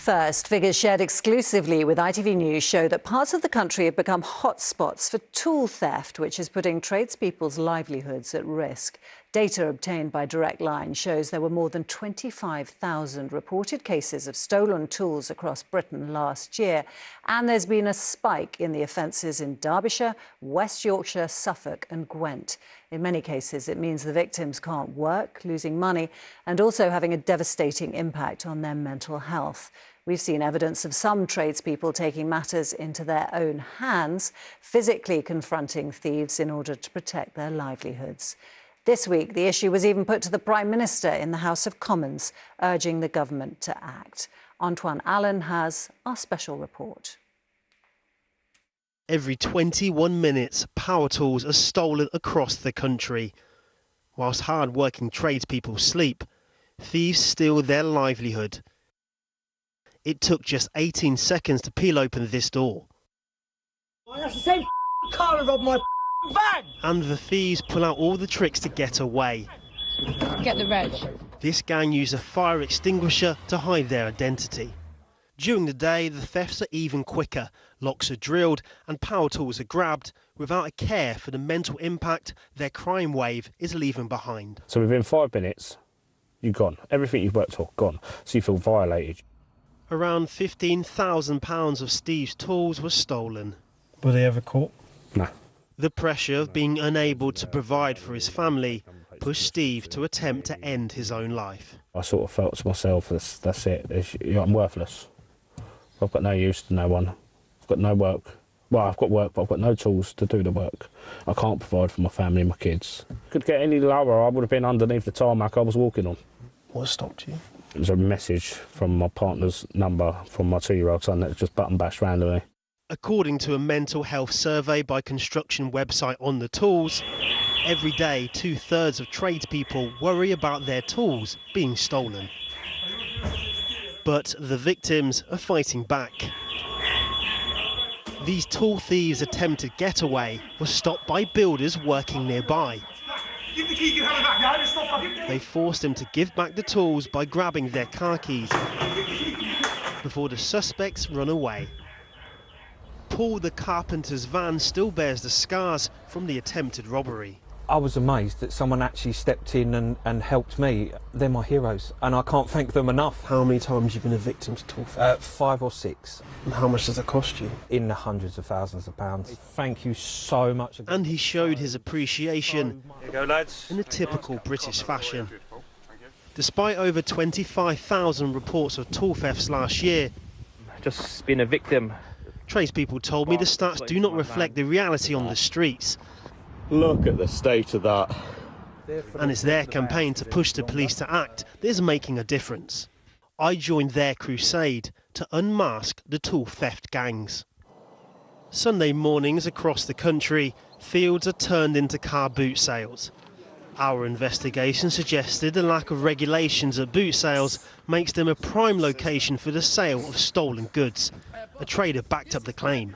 First, figures shared exclusively with ITV News show that parts of the country have become hotspots for tool theft, which is putting tradespeople's livelihoods at risk. Data obtained by Direct Line shows there were more than 25,000 reported cases of stolen tools across Britain last year, and there's been a spike in the offences in Derbyshire, West Yorkshire, Suffolk and Gwent. In many cases, it means the victims can't work, losing money, and also having a devastating impact on their mental health. We've seen evidence of some tradespeople taking matters into their own hands, physically confronting thieves in order to protect their livelihoods. This week, the issue was even put to the Prime Minister in the House of Commons, urging the government to act. Antoine Allen has our special report. Every 21 minutes, power tools are stolen across the country. Whilst hard-working tradespeople sleep, thieves steal their livelihood. It took just 18 seconds to peel open this door. That's the same car that robbed my van! And the thieves pull out all the tricks to get away. Get the reg. This gang use a fire extinguisher to hide their identity. During the day, the thefts are even quicker. Locks are drilled and power tools are grabbed without a care for the mental impact their crime wave is leaving behind. So within 5 minutes, you're gone. Everything you've worked for, gone. So you feel violated. Around £15,000 of Steve's tools were stolen. Were they ever caught? No. The pressure of being unable to provide for his family pushed Steve to attempt to end his own life. I sort of felt to myself, that's it. I'm worthless. I've got no use to no one. I've got no work. Well, I've got work, but I've got no tools to do the work. I can't provide for my family and my kids. Could get any lower, I would have been underneath the tarmac I was walking on. What stopped you? It was a message from my partner's number from my 2-year-old son that just button bashed randomly. According to a mental health survey by construction website On The Tools, every day 2/3 of tradespeople worry about their tools being stolen. But the victims are fighting back. These tool thieves' attempted getaway was stopped by builders working nearby. They forced him to give back the tools by grabbing their car keys before the suspects run away. Paul the carpenter's van still bears the scars from the attempted robbery. I was amazed that someone actually stepped in and helped me. They're my heroes, and I can't thank them enough. How many times have you been a victim to tool theft? 5 or 6. And how much does it cost you? In the hundreds of thousands of pounds. Thank you so much. And he showed his appreciation Here you go, lads. in a typical British fashion. Despite over 25,000 reports of tool thefts last year, Just being a victim. tradespeople told me the stats do not reflect the reality on the streets. Look at the state of that. And it's their campaign to push the police to act that is making a difference. I joined their crusade to unmask the tool theft gangs. Sunday mornings across the country, fields are turned into car boot sales. Our investigation suggested the lack of regulations at boot sales makes them a prime location for the sale of stolen goods. A trader backed up the claim.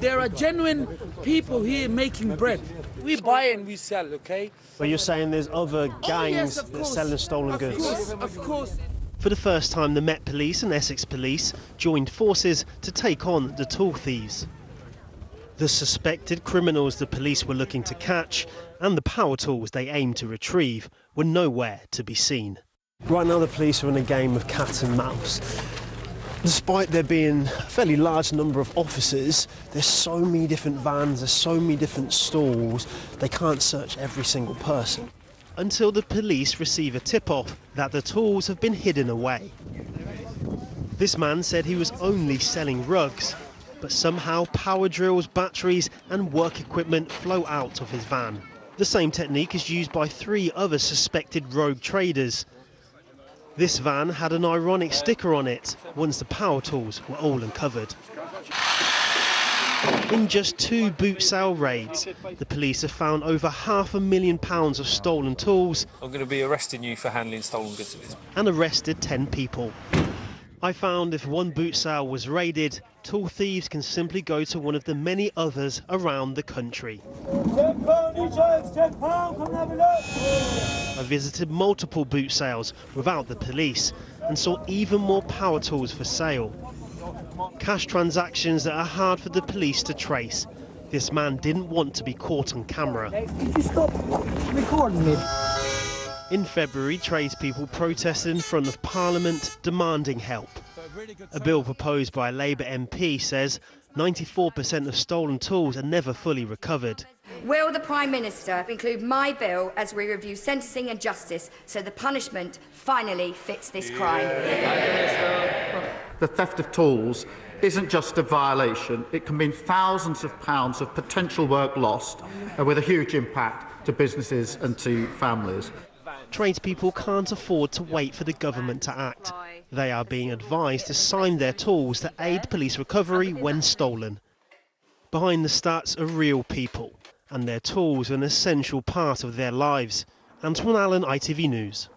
There are genuine people here making bread. We buy and we sell, okay? But you're saying there's other gangs yes, of that course. selling stolen goods? Of course. For the first time, the Met Police and Essex Police joined forces to take on the tool thieves. The suspected criminals the police were looking to catch and the power tools they aimed to retrieve were nowhere to be seen. Right now the police are in a game of cat and mouse. Despite there being a fairly large number of officers, there's so many different vans, there's so many different stalls, they can't search every single person. Until the police receive a tip-off that the tools have been hidden away. This man said he was only selling rugs, but somehow power drills, batteries and work equipment flow out of his van. The same technique is used by 3 other suspected rogue traders. This van had an ironic sticker on it once the power tools were all uncovered. In just 2 boot sale raids, the police have found over £500,000 of stolen tools. I'm going to be arresting you for handling stolen goods. And arrested 10 people. I found if one boot sale was raided, tool thieves can simply go to one of the many others around the country. I visited multiple boot sales without the police, and saw even more power tools for sale. Cash transactions that are hard for the police to trace. This man didn't want to be caught on camera. Did you stop recording me? In February, tradespeople protested in front of Parliament demanding help. A bill proposed by a Labour MP says 94% of stolen tools are never fully recovered. Will the Prime Minister include my bill as we review sentencing and justice so the punishment finally fits this crime? The theft of tools isn't just a violation, it can mean thousands of pounds of potential work lost with a huge impact to businesses and to families. Tradespeople can't afford to wait for the government to act. They are being advised to sign their tools to aid police recovery when stolen. Behind the stats are real people, and their tools are an essential part of their lives. Antoine Allen, ITV News.